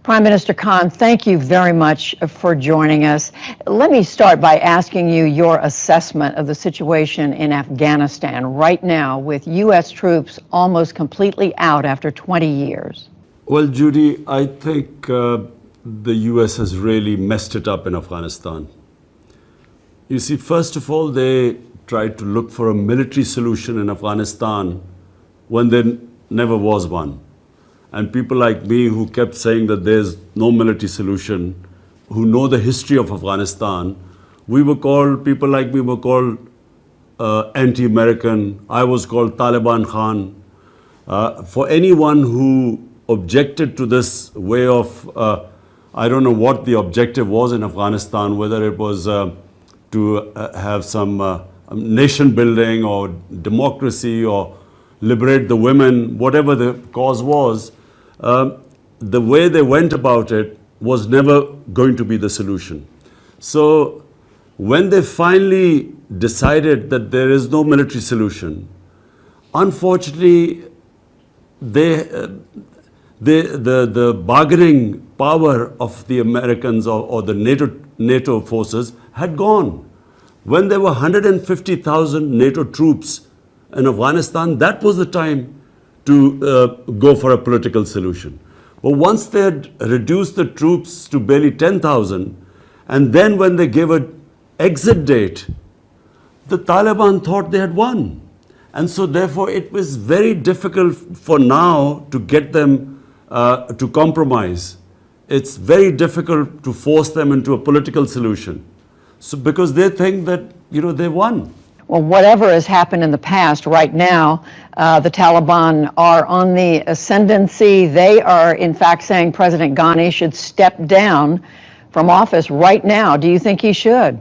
Prime Minister Khan, thank you very much for joining us. Let me start by asking you your assessment of the situation in Afghanistan right now with U.S. troops almost completely out after 20 years. Well, Judy, I think the U.S. has really messed it up in Afghanistan. You see, first of all, they tried to look for a military solution in Afghanistan when there never was one. And people like me who kept saying that there's no military solution, who know the history of Afghanistan, people like me were called anti-American. I was called Taliban Khan. For anyone who objected to this way of, I don't know what the objective was in Afghanistan, whether it was to have some nation building or democracy or liberate the women, whatever the cause was, the way they went about it was never going to be the solution. So when they finally decided that there is no military solution, unfortunately, the bargaining power of the Americans or the NATO forces had gone. When there were 150,000 NATO troops in Afghanistan, that was the time to go for a political solution. But once they had reduced the troops to barely 10,000, and then when they gave an exit date, the Taliban thought they had won. And so therefore it was very difficult for now to get them to compromise. It's very difficult to force them into a political solution. So because they think that, they won. Well, whatever has happened in the past, right now, the Taliban are on the ascendancy. They are, in fact, saying President Ghani should step down from office right now. Do you think he should?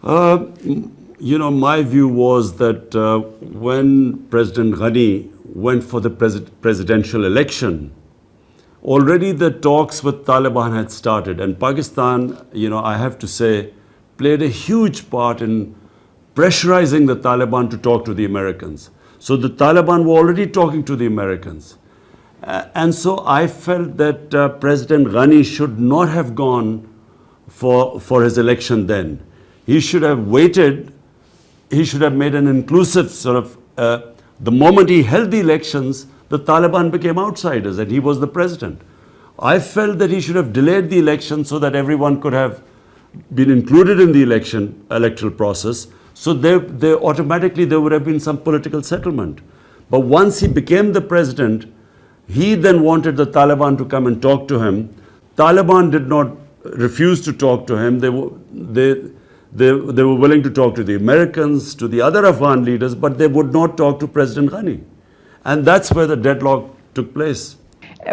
My view was that when President Ghani went for the presidential election, already the talks with Taliban had started. And Pakistan, I have to say, played a huge part in pressurizing the Taliban to talk to the Americans. So the Taliban were already talking to the Americans. And so I felt that President Ghani should not have gone for his election then. He should have waited. He should have made an inclusive the moment he held the elections, the Taliban became outsiders and he was the president. I felt that he should have delayed the election so that everyone could have been included in the electoral process. So automatically there would have been some political settlement. But once he became the president, he then wanted the Taliban to come and talk to him. Taliban did not refuse to talk to him. They were willing to talk to the Americans, to the other Afghan leaders, but they would not talk to President Ghani. And that's where the deadlock took place.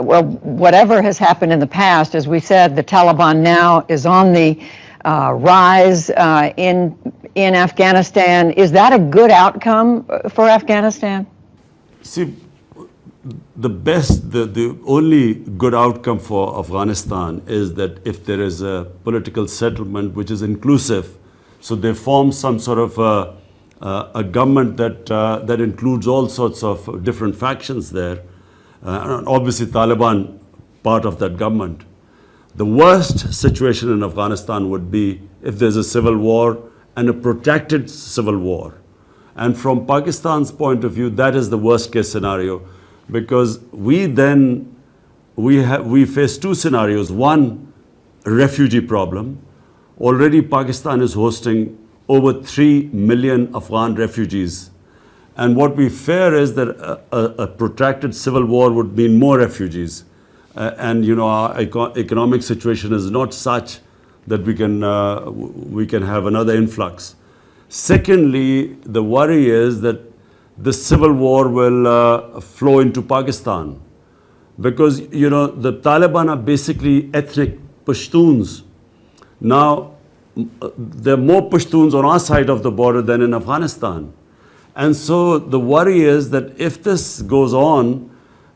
Well, whatever has happened in the past, as we said, the Taliban now is on the rise in Afghanistan. Is that a good outcome for Afghanistan? See, the only good outcome for Afghanistan is that if there is a political settlement which is inclusive, so they form some sort of a government that includes all sorts of different factions there. And obviously Taliban part of that government. The worst situation in Afghanistan would be if there's a civil war and a protracted civil war. And from Pakistan's point of view, that is the worst case scenario, because we face two scenarios. One, a refugee problem. Already Pakistan is hosting over 3 million Afghan refugees. And what we fear is that a protracted civil war would mean more refugees. And our economic situation is not such that we can have another influx. Secondly, the worry is that the civil war will flow into Pakistan, because the Taliban are basically ethnic Pashtuns. Now there are more Pashtuns on our side of the border than in Afghanistan. And so the worry is that if this goes on,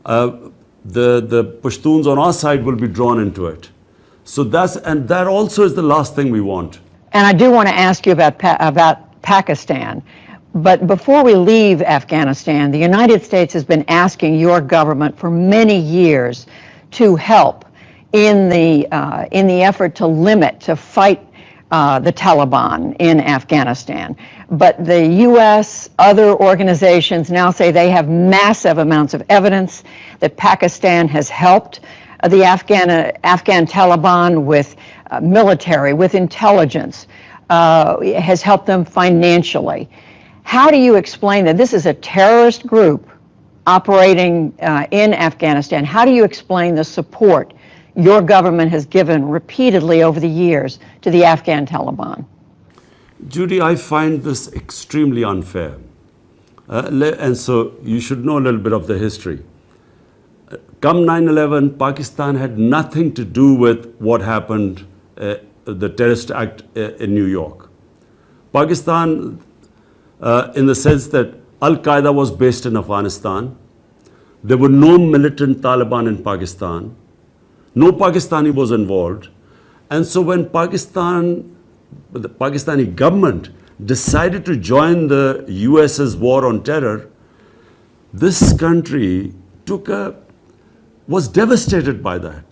the Pashtuns on our side will be drawn into it. So that also is the last thing we want. And I do want to ask you about Pakistan. But before we leave Afghanistan, the United States has been asking your government for many years to help in the effort to fight the Taliban in Afghanistan. But the U.S., other organizations now say they have massive amounts of evidence that Pakistan has helped the Afghan Taliban with military, with intelligence, has helped them financially. How do you explain that this is a terrorist group operating in Afghanistan? How do you explain the support your government has given repeatedly over the years to the Afghan Taliban? Judy, I find this extremely unfair. And so you should know a little bit of the history. Come 9/11, Pakistan had nothing to do with what happened, the terrorist act in New York. Pakistan, in the sense that Al-Qaeda was based in Afghanistan, there were no militant Taliban in Pakistan, no Pakistani was involved, and so when the Pakistani government decided to join the US's war on terror, this country was devastated by that.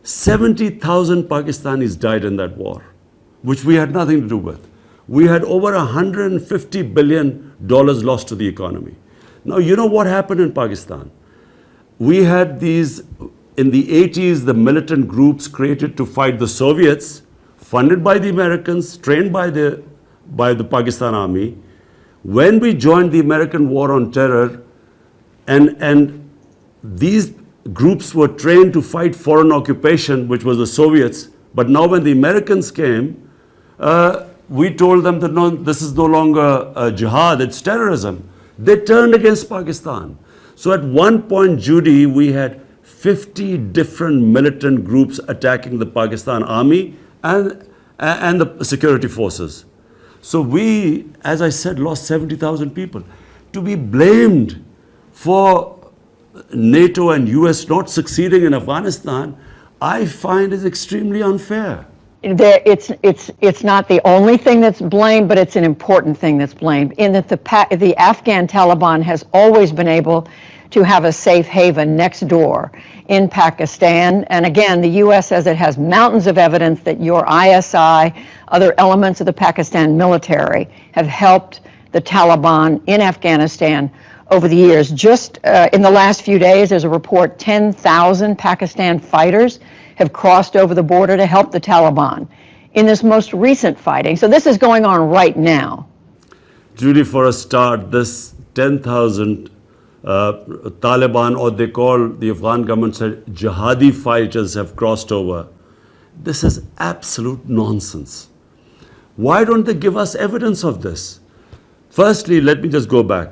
70,000 Pakistanis died in that war, which we had nothing to do with. We had over $150 billion lost to the economy. Now, you know what happened in Pakistan? We had these, in the 80s, the militant groups created to fight the Soviets, funded by the Americans, trained by the Pakistan army. When we joined the American war on terror, and these groups were trained to fight foreign occupation, which was the Soviets, but now when the Americans came, we told them that no, this is no longer jihad, it's terrorism. They turned against Pakistan. So at one point, Judy, we had 50 different militant groups attacking the Pakistan army and the security forces. So we, as I said, lost 70,000 people. To be blamed for NATO and US not succeeding in Afghanistan, I find is extremely unfair. It's not the only thing that's blamed, but it's an important thing that's blamed, in that the Afghan Taliban has always been able to have a safe haven next door in Pakistan. And again, the U.S. says it has mountains of evidence that your ISI, other elements of the Pakistan military, have helped the Taliban in Afghanistan over the years. Just in the last few days, there's a report 10,000 Pakistan fighters have crossed over the border to help the Taliban in this most recent fighting. So this is going on right now. Judy, for a start, this 10,000 Taliban, or they call, the Afghan government said, jihadi fighters have crossed over. This is absolute nonsense. Why don't they give us evidence of this? Firstly, let me just go back.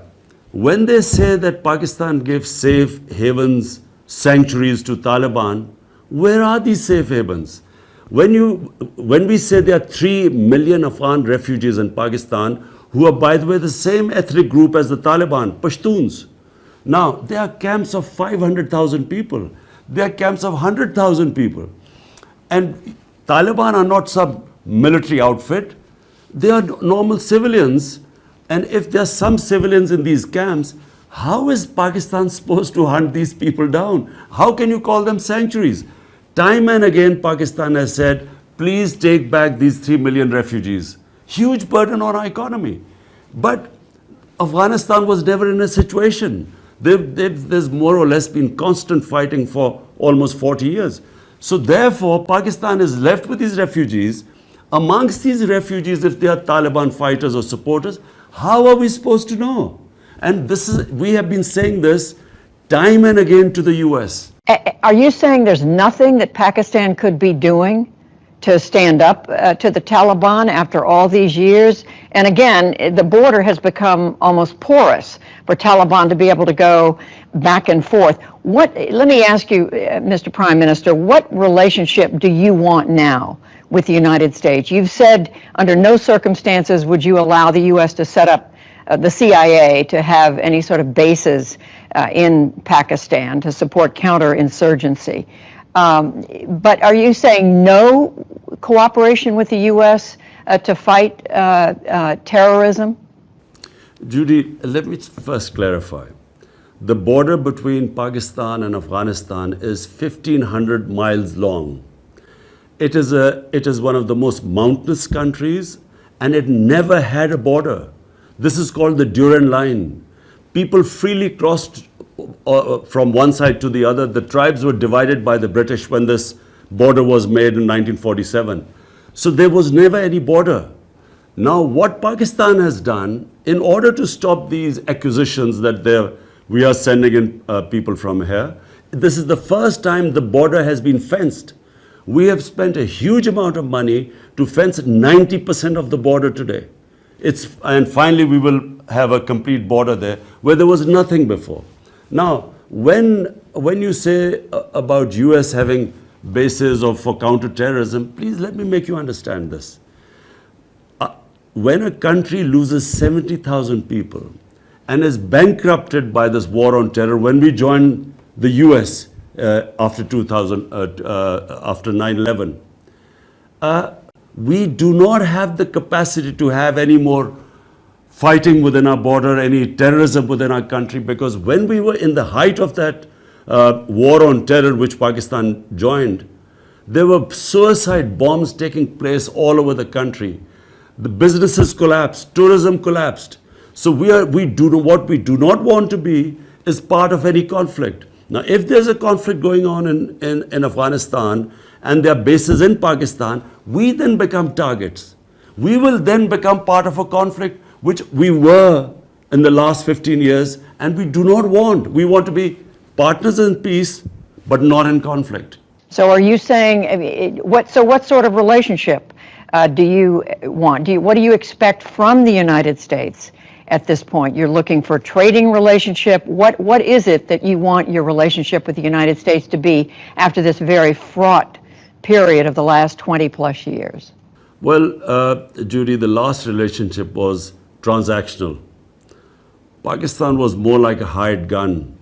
When they say that Pakistan gives safe havens, sanctuaries to Taliban, where are these safe havens? When we say there are 3 million Afghan refugees in Pakistan, who are, by the way, the same ethnic group as the Taliban, Pashtuns. Now, there are camps of 500,000 people. There are camps of 100,000 people. And Taliban are not some military outfit. They are normal civilians. And if there are some civilians in these camps, how is Pakistan supposed to hunt these people down? How can you call them sanctuaries? Time and again, Pakistan has said, please take back these 3 million refugees. Huge burden on our economy. But Afghanistan was never in a situation. There's more or less been constant fighting for almost 40 years. So therefore, Pakistan is left with these refugees. Amongst these refugees, if they are Taliban fighters or supporters, how are we supposed to know? And we have been saying this time and again to the US. Are you saying there's nothing that Pakistan could be doing to stand up to the Taliban after all these years? And again, the border has become almost porous for Taliban to be able to go back and forth. Let me ask you, Mr. Prime Minister, what relationship do you want now with the United States? You've said under no circumstances would you allow the U.S. to set up the CIA to have any sort of bases in Pakistan to support counterinsurgency. But are you saying no cooperation with the U.S. To fight terrorism? Judy, let me first clarify. the border between Pakistan and Afghanistan is 1,500 miles long. It is one of the most mountainous countries, and it never had a border. This is called the Durand Line. People freely crossed from one side to the other. The tribes were divided by the British when this border was made in 1947. So there was never any border. Now what Pakistan has done, in order to stop these accusations that we are sending in people from here, this is the first time the border has been fenced. We have spent a huge amount of money to fence 90% of the border today. And finally we will have a complete border there where there was nothing before. Now, when you say about US having bases for counterterrorism, please let me make you understand this. When a country loses 70,000 people and is bankrupted by this war on terror, when we joined the US after 9/11, we do not have the capacity to have any more fighting within our border, any terrorism within our country, because when we were in the height of that war on terror, which Pakistan joined, there were suicide bombs taking place all over the country. The businesses collapsed, tourism collapsed. So what we do not want to be is part of any conflict. Now, if there's a conflict going on in Afghanistan and there are bases in Pakistan, we then become targets. We will then become part of a conflict which we were in the last 15 years, and we do not want. We want to be partners in peace, but not in conflict. So are you saying, what sort of relationship do you want? What do you expect from the United States at this point? You're looking for a trading relationship. What is it that you want your relationship with the United States to be after this very fraught period of the last 20 plus years? Well, Judy, the last relationship was transactional. Pakistan was more like a hired gun.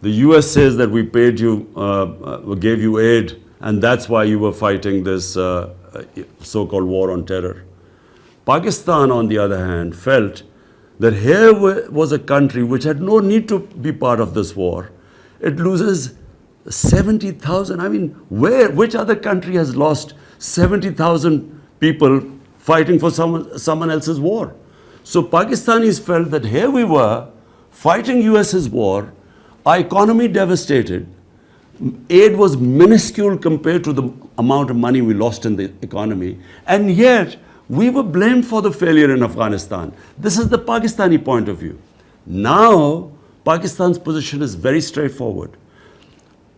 The US says that we paid you, gave you aid, and that's why you were fighting this so-called war on terror. Pakistan, on the other hand, felt that here was a country which had no need to be part of this war. It loses 70,000. I mean, which other country has lost 70,000 people fighting for someone else's war? So Pakistanis felt that here we were fighting US's war, our economy devastated, aid was minuscule compared to the amount of money we lost in the economy, and yet we were blamed for the failure in Afghanistan. This is the Pakistani point of view. Now, Pakistan's position is very straightforward.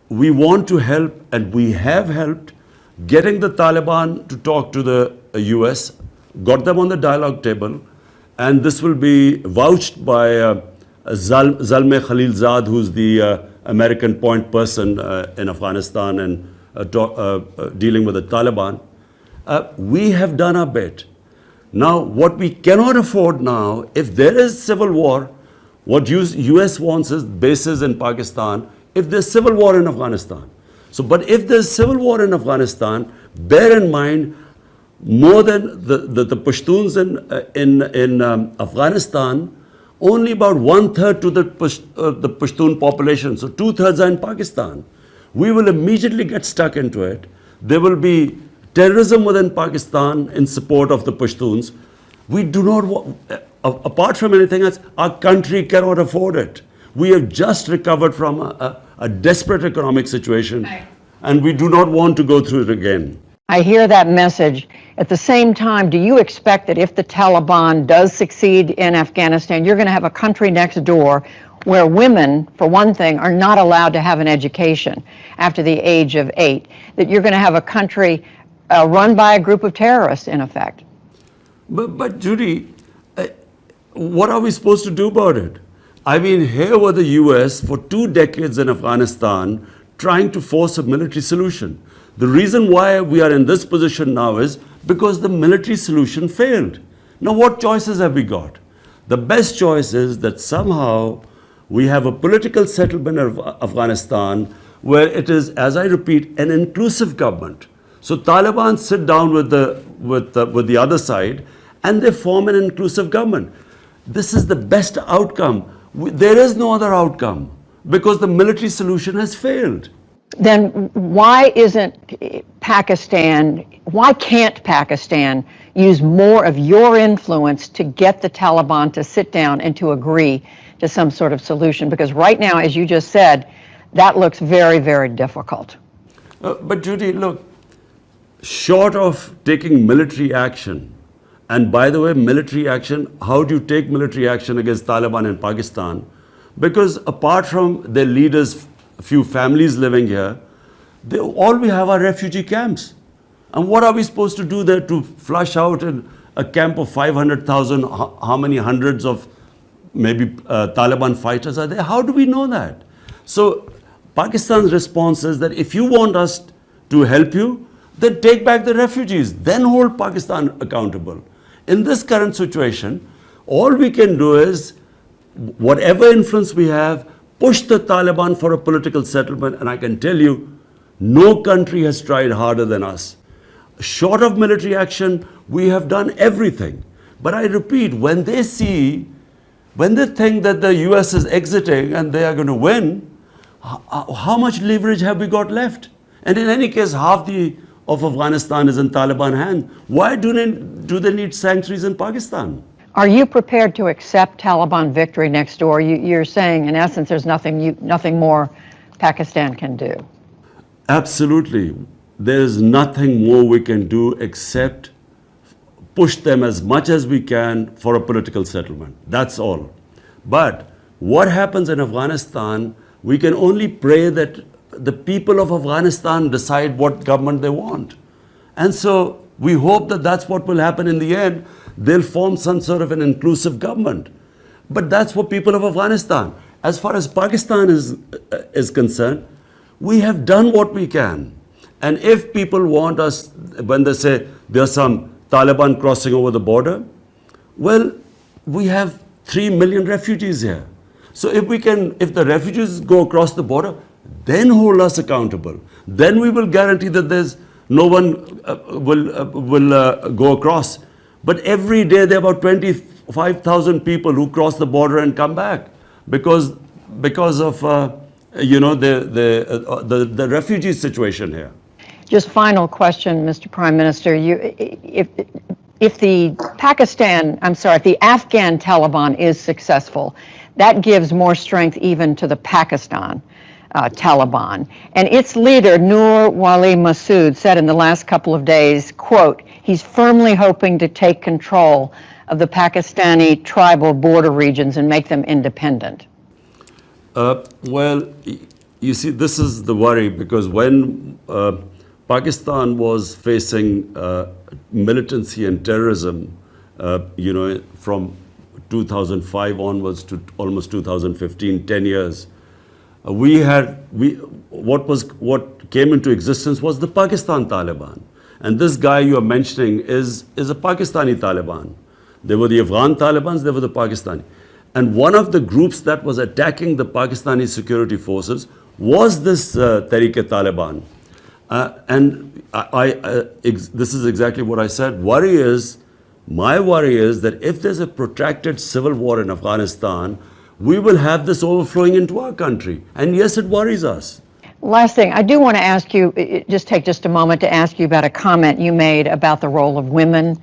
We want to help, and we have helped, getting the Taliban to talk to the US, got them on the dialogue table, and this will be vouched by Zalmay Khalilzad, who's the American point person in Afghanistan and dealing with the Taliban. We have done our bit. Now, what we cannot afford now, if there is civil war, what US wants is bases in Pakistan, if there's civil war in Afghanistan. So, but if there's civil war in Afghanistan, bear in mind, more than the Pashtuns in Afghanistan, only about 1/3 to the Pashtun population, so 2/3 are in Pakistan. We will immediately get stuck into it. There will be terrorism within Pakistan in support of the Pashtuns. We do not want, apart from anything else, our country cannot afford it. We have just recovered from a desperate economic situation, and we do not want to go through it again. I hear that message. At the same time, do you expect that if the Taliban does succeed in Afghanistan, you're going to have a country next door where women, for one thing, are not allowed to have an education after the age of 8, that you're going to have a country run by a group of terrorists, in effect? But Judy, what are we supposed to do about it? I mean, here were the US for 2 decades in Afghanistan trying to force a military solution. The reason why we are in this position now is because the military solution failed. Now, what choices have we got? The best choice is that somehow we have a political settlement of Afghanistan where it is, as I repeat, an inclusive government. So Taliban sit down with the other side and they form an inclusive government. This is the best outcome. There is no other outcome. because the military solution has failed. Then why can't Pakistan use more of your influence to get the Taliban to sit down and to agree to some sort of solution? Because right now, as you just said, that looks very, very difficult. But Judy, look, short of taking military action, and by the way, military action, how do you take military action against Taliban in Pakistan? Because apart from their leaders, a few families living here, all we have are refugee camps. And what are we supposed to do there to flush out in a camp of 500,000, how many hundreds of maybe Taliban fighters are there? How do we know that? So Pakistan's response is that if you want us to help you, then take back the refugees, then hold Pakistan accountable. In this current situation, all we can do is, whatever influence we have, push the Taliban for a political settlement, and I can tell you, no country has tried harder than us. Short of military action, we have done everything. But I repeat, when they think that the US is exiting and they are going to win, how much leverage have we got left? And in any case, half of Afghanistan is in Taliban hands. Why do they need sanctuaries in Pakistan? Are you prepared to accept Taliban victory next door? You're saying, in essence, there's nothing more Pakistan can do. Absolutely. There is nothing more we can do except push them as much as we can for a political settlement. That's all. But what happens in Afghanistan, we can only pray that the people of Afghanistan decide what government they want. And so we hope that that's what will happen in the end. They'll form some sort of an inclusive government. But that's for people of Afghanistan. As far as Pakistan is concerned, we have done what we can. And if people want us, when they say there's some Taliban crossing over the border, well, we have 3 million refugees here. So if the refugees go across the border, then hold us accountable. Then we will guarantee that there's no one will go across. But every day there are about 25,000 people who cross the border and come back because of the refugee situation here. Just final question, Mr. Prime Minister. If the Afghan Taliban is successful, that gives more strength even to the Pakistan Taliban. And its leader, Nur Wali Masood, said in the last couple of days, quote, he's firmly hoping to take control of the Pakistani tribal border regions and make them independent. Well, you see, this is the worry, because when Pakistan was facing militancy and terrorism, from 2005 onwards to almost 2015, 10 years, what came into existence was the Pakistan Taliban. And this guy you are mentioning is a Pakistani Taliban. They were the Afghan Talibans, they were the Pakistani. And one of the groups that was attacking the Pakistani security forces was this Tehreek-e-Taliban. And this is exactly what I said. My worry is that if there's a protracted civil war in Afghanistan, we will have this overflowing into our country. And yes, it worries us. Last thing, I do want to ask you, take just a moment to ask you about a comment you made about the role of women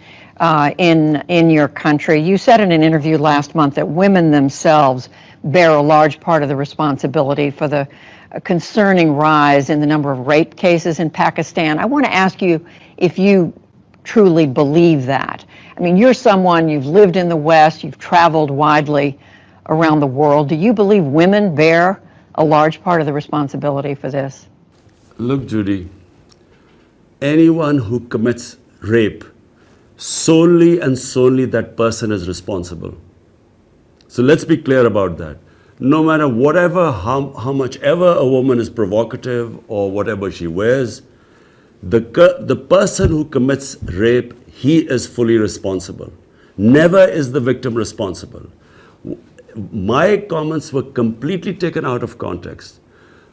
in your country. You said in an interview last month that women themselves bear a large part of the responsibility for the concerning rise in the number of rape cases in Pakistan. I want to ask you if you truly believe that. I mean, you've lived in the West, you've traveled widely around the world. Do you believe women bear a large part of the responsibility for this? Look, Judy, anyone who commits rape, solely and solely that person is responsible. So let's be clear about that. No matter how much ever a woman is provocative or whatever she wears, the person who commits rape, he is fully responsible. Never is the victim responsible. My comments were completely taken out of context.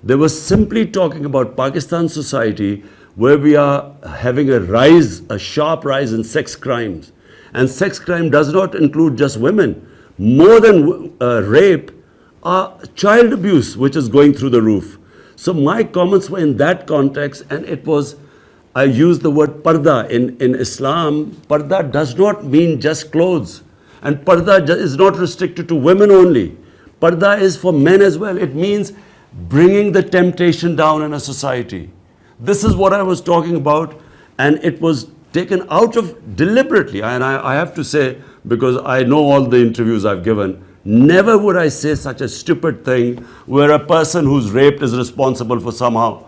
They were simply talking about Pakistan society, where we are having a sharp rise in sex crimes. And sex crime does not include just women. More than rape, child abuse, which is going through the roof. So my comments were in that context, and it was, I used the word parda. In Islam, parda does not mean just clothes. And parda is not restricted to women only. Parda is for men as well. It means bringing the temptation down in a society. This is what I was talking about, and it was taken out of deliberately. And I have to say, because I know all the interviews I've given, never would I say such a stupid thing where a person who's raped is responsible for somehow.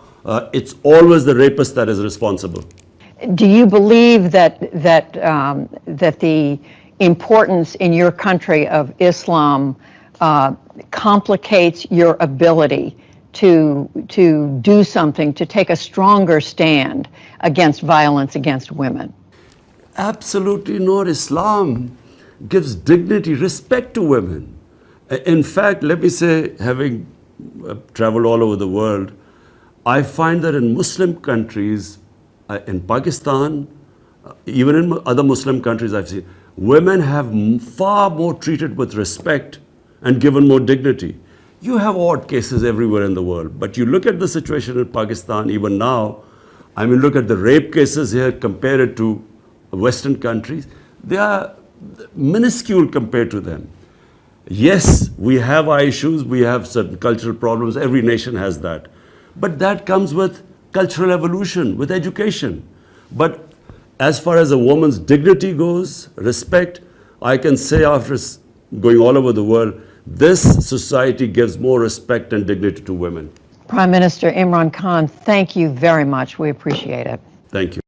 It's always the rapist that is responsible. Do you believe that the importance in your country of Islam complicates your ability to do something, to take a stronger stand against violence against women? Absolutely not. Islam gives dignity, respect to women. In fact, let me say, having traveled all over the world, I find that in Muslim countries, in Pakistan, even in other Muslim countries I've seen, women have far more treated with respect and given more dignity. You have odd cases everywhere in the world, but you look at the situation in Pakistan even now, I mean, look at the rape cases here, compare it to Western countries, they are minuscule compared to them. Yes, we have our issues, we have certain cultural problems, every nation has that. But that comes with cultural evolution, with education. But as far as a woman's dignity goes, respect, I can say after going all over the world, this society gives more respect and dignity to women. Prime Minister Imran Khan, thank you very much. We appreciate it. Thank you.